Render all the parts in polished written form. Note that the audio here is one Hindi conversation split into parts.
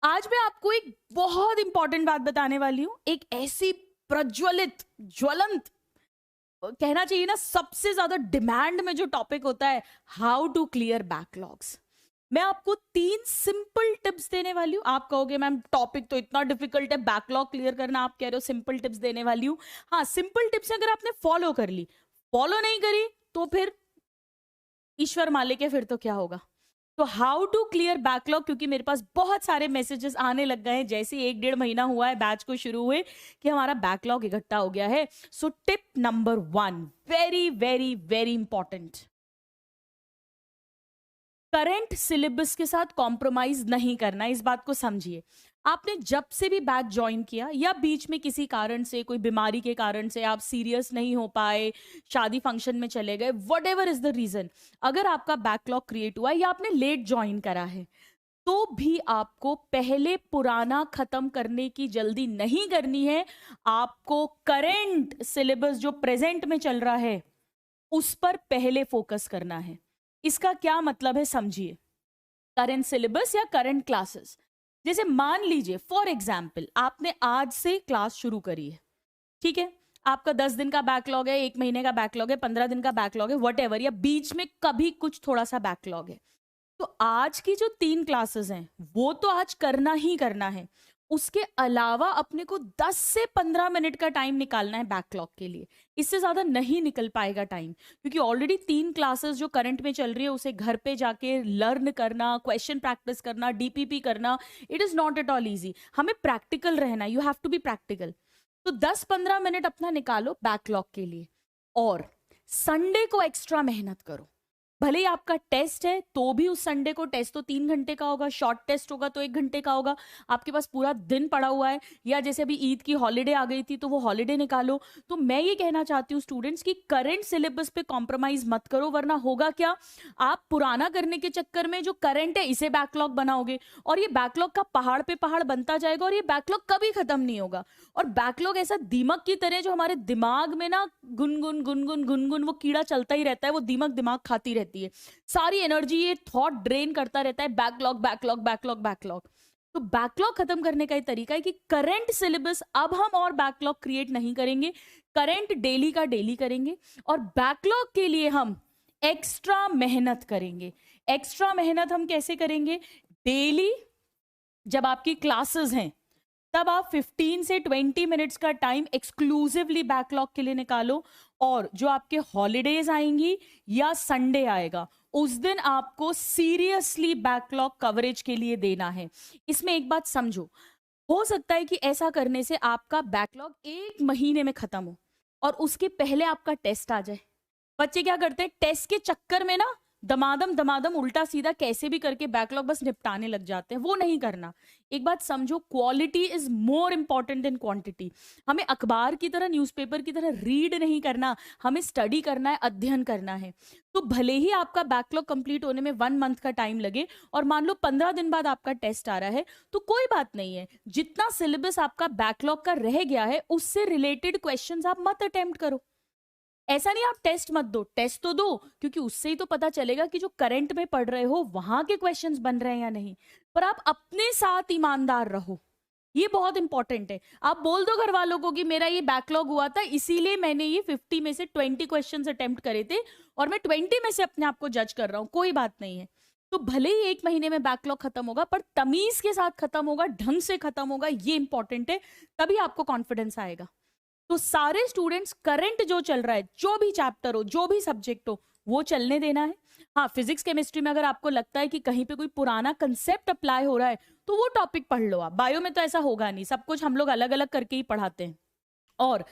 आज मैं आपको एक बहुत इंपॉर्टेंट बात बताने वाली हूं। एक ऐसी प्रज्वलित ज्वलंत कहना चाहिए ना, सबसे ज्यादा डिमांड में जो टॉपिक होता है, हाउ टू क्लियर बैकलॉग्स। मैं आपको 3 सिंपल टिप्स देने वाली हूँ। आप कहोगे मैम टॉपिक तो इतना डिफिकल्ट है, बैकलॉग क्लियर करना, आप कह रहे हो सिंपल टिप्स देने वाली हूँ। हाँ, सिंपल टिप्स अगर आपने फॉलो कर ली, फॉलो नहीं करी तो फिर ईश्वर मालिक है, फिर तो क्या होगा। तो हाउ टू क्लियर बैकलॉग, क्योंकि मेरे पास बहुत सारे मैसेजेस आने लग गए हैं जैसे 1-1.5 महीना हुआ है बैच को शुरू हुए कि हमारा बैकलॉग इकट्ठा हो गया है। So tip number 1, very very very important, current syllabus के साथ कॉम्प्रोमाइज नहीं करना। इस बात को समझिए। आपने जब से भी बैच ज्वाइन किया या बीच में किसी कारण से, कोई बीमारी के कारण से आप सीरियस नहीं हो पाए, शादी फंक्शन में चले गए, whatever is the reason, अगर आपका बैकलॉग क्रिएट हुआ है या आपने लेट ज्वाइन करा है, तो भी आपको पहले पुराना खत्म करने की जल्दी नहीं करनी है। आपको करंट सिलेबस जो प्रेजेंट में चल रहा है उस पर पहले फोकस करना है। इसका क्या मतलब है समझिए। करंट सिलेबस या करंट क्लासेस, जैसे मान लीजिए फॉर एग्जाम्पल आपने आज से क्लास शुरू करी है, ठीक है। आपका 10 दिन का बैकलॉग है, 1 महीने का बैकलॉग है, 15 दिन का बैकलॉग है, वट एवर, या बीच में कभी कुछ थोड़ा सा बैकलॉग है। तो आज की जो 3 क्लासेस हैं वो तो आज करना ही करना है। उसके अलावा अपने को 10 से 15 मिनट का टाइम निकालना है बैकलॉग के लिए। इससे ज्यादा नहीं निकल पाएगा टाइम, क्योंकि ऑलरेडी 3 क्लासेस जो करंट में चल रही है उसे घर पे जाके लर्न करना, क्वेश्चन प्रैक्टिस करना, डीपीपी करना, it is not at all easy. हमें प्रैक्टिकल रहना, you have to be practical. तो 10-15 मिनट अपना निकालो बैकलॉग के लिए, और संडे को एक्स्ट्रा मेहनत करो। भले ही आपका टेस्ट है तो भी उस संडे को, टेस्ट तो 3 घंटे का होगा, शॉर्ट टेस्ट होगा तो 1 घंटे का होगा, आपके पास पूरा दिन पड़ा हुआ है। या जैसे अभी ईद की हॉलीडे आ गई थी तो वो हॉलीडे निकालो। तो मैं ये कहना चाहती हूँ स्टूडेंट्स की करंट सिलेबस पे कॉम्प्रोमाइज मत करो, वरना होगा क्या, आप पुराना करने के चक्कर में जो करंट है इसे बैकलॉग बनाओगे, और ये बैकलॉग का पहाड़ पे पहाड़ बनता जाएगा, और ये बैकलॉग कभी खत्म नहीं होगा। और बैकलॉग ऐसा दीमक की तरह जो हमारे दिमाग में ना गुनगुन गुनगुन गुनगुन वो कीड़ा चलता ही रहता है, वो दीमक दिमाग खाती रहती है, सारी एनर्जी ये थॉट ड्रेन करता रहता है, बैकलॉग बैकलॉग बैकलॉग बैकलॉग। तो बैकलॉग खत्म करने का ही तरीका है कि करंट सिलेबस अब हम और बैकलॉग क्रिएट नहीं करेंगे, करंट डेली का डेली करेंगे, और बैकलॉग के लिए हम एक्स्ट्रा मेहनत करेंगे। एक्स्ट्रा मेहनत हम कैसे करेंगे? डेली जब आपकी क्लासेस हैं तब आप 15 से 20 मिनट्स का टाइम एक्सक्लूसिवली बैकलॉग के लिए निकालो, और जो आपके हॉलीडेज आएंगी या संडे आएगा उस दिन आपको सीरियसली बैकलॉग कवरेज के लिए देना है। इसमें एक बात समझो, हो सकता है कि ऐसा करने से आपका बैकलॉग 1 महीने में खत्म हो और उसके पहले आपका टेस्ट आ जाए। बच्चे क्या करते हैं, टेस्ट के चक्कर में ना दमादम दमादम उल्टा सीधा कैसे भी करके बैकलॉग बस निपटाने लग जाते हैं। वो नहीं करना। एक बात समझो, quality is more important than quantity. हमें अखबार की तरह, न्यूज़पेपर की तरह रीड नहीं करना, हमें स्टडी करना है, अध्ययन करना है। तो भले ही आपका बैकलॉग कंप्लीट होने में 1 मंथ का टाइम लगे, और मान लो 15 दिन बाद आपका टेस्ट आ रहा है, तो कोई बात नहीं है। जितना सिलेबस आपका बैकलॉग का रह गया है उससे रिलेटेड क्वेश्चंस आप मत अटेम्प्ट करो। ऐसा नहीं आप टेस्ट मत दो, टेस्ट तो दो, क्योंकि उससे ही तो पता चलेगा कि जो करंट में पढ़ रहे हो वहां के क्वेश्चंस बन रहे हैं या नहीं। पर आप अपने साथ ईमानदार रहो, ये बहुत इंपॉर्टेंट है। आप बोल दो घर वालों को कि मेरा ये बैकलॉग हुआ था इसीलिए मैंने ये 50 में से 20 क्वेश्चंस अटेम्प्ट करे थे, और मैं 20 में से अपने आप को जज कर रहा हूं, कोई बात नहीं है। तो भले ही 1 महीने में बैकलॉग खत्म होगा, पर तमीज के साथ खत्म होगा, ढंग से खत्म होगा, ये इंपॉर्टेंट है। तभी आपको कॉन्फिडेंस आएगा। तो सारे स्टूडेंट्स करंट जो चल रहा है, जो भी चैप्टर हो, जो भी सब्जेक्ट हो, वो चलने देना है। हाँ, फिजिक्स केमिस्ट्री में अगर आपको लगता है कि कहीं पे कोई पुराना कंसेप्ट अप्लाई हो रहा है तो वो टॉपिक पढ़ लो आप। बायो में तो ऐसा होगा नहीं, सब कुछ हम लोग अलग अलग करके ही पढ़ाते हैं, और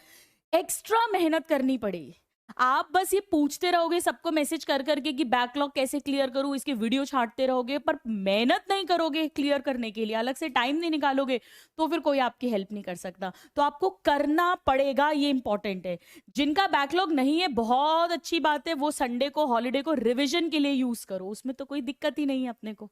एक्स्ट्रा मेहनत करनी पड़ेगी। आप बस ये पूछते रहोगे सबको मैसेज कर करके कि बैकलॉग कैसे क्लियर करूं, इसके वीडियो छांटते रहोगे, पर मेहनत नहीं करोगे क्लियर करने के लिए, अलग से टाइम नहीं निकालोगे, तो फिर कोई आपकी हेल्प नहीं कर सकता। तो आपको करना पड़ेगा, ये इंपॉर्टेंट है। जिनका बैकलॉग नहीं है, बहुत अच्छी बात है, वो संडे को, हॉलीडे को रिविजन के लिए यूज करो, उसमें तो कोई दिक्कत ही नहीं है अपने को।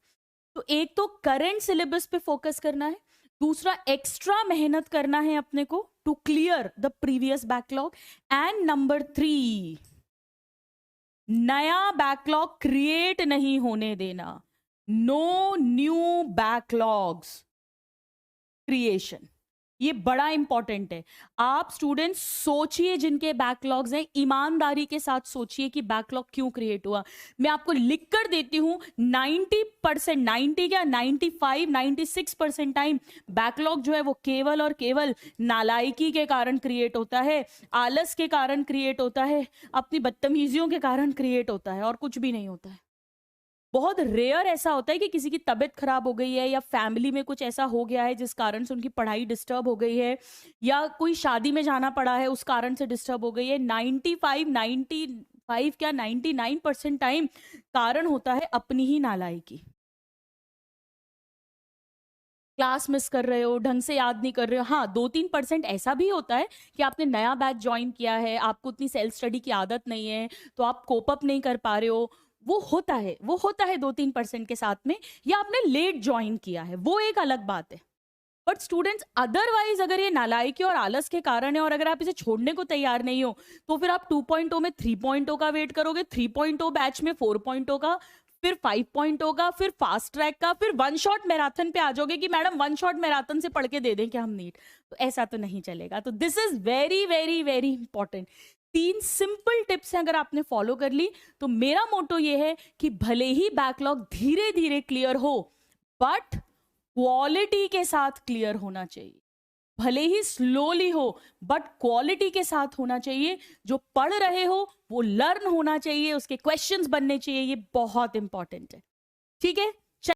तो एक तो करंट सिलेबस पे फोकस करना है, दूसरा एक्स्ट्रा मेहनत करना है अपने को to clear the previous backlog, and number 3, नया बैकलॉग क्रिएट नहीं होने देना। No new backlogs. क्रिएशन, ये बड़ा इंपॉर्टेंट है। आप स्टूडेंट्स सोचिए, जिनके बैकलॉग्स हैं, ईमानदारी के साथ सोचिए कि बैकलॉग क्यों क्रिएट हुआ। मैं आपको लिख कर देती हूँ, 90%, 90 क्या 95, 96% टाइम बैकलॉग जो है वो केवल और केवल नालायकी के कारण क्रिएट होता है, आलस के कारण क्रिएट होता है, अपनी बदतमीजियों के कारण क्रिएट होता है, और कुछ भी नहीं होता है। बहुत रेयर ऐसा होता है कि किसी की तबीयत खराब हो गई है या फैमिली में कुछ ऐसा हो गया है जिस कारण से उनकी पढ़ाई डिस्टर्ब हो गई है, या कोई शादी में जाना पड़ा है उस कारण से डिस्टर्ब हो गई है। 95 क्या 99% टाइम कारण होता है अपनी ही नालायकी। क्लास मिस कर रहे हो, ढंग से याद नहीं कर रहे हो। हाँ, 2-3% ऐसा भी होता है कि आपने नया बैच ज्वाइन किया है, आपको उतनी सेल्फ स्टडी की आदत नहीं है, तो आप कोप अप नहीं कर पा रहे हो। वो होता है, 2-3% के साथ में, या आपने लेट ज्वाइन किया है, वो एक अलग बात है। बट स्टूडेंट्स, अदरवाइज अगर ये नालायकी और आलस के कारण है और अगर आप इसे छोड़ने को तैयार नहीं हो, तो फिर आप 2.0 में 3.0 का वेट करोगे, 3.0 बैच में 4.0 का, फिर 5.0 का, फिर फास्ट ट्रैक का, फिर वन शॉट मैराथन पे आ जाओगे कि मैडम वन शॉट मैराथन से पढ़ के दे दें क्या हम नीट। तो ऐसा तो नहीं चलेगा। तो this is very very very important. 3 simple tips हैं, अगर आपने फॉलो कर ली, तो मेरा मोटो ये है कि भले ही बैकलॉग धीरे धीरे क्लियर हो, बट क्वालिटी के साथ क्लियर होना चाहिए। भले ही स्लोली हो, बट क्वालिटी के साथ होना चाहिए। जो पढ़ रहे हो वो लर्न होना चाहिए, उसके क्वेश्चंस बनने चाहिए, ये बहुत इंपॉर्टेंट है। ठीक है,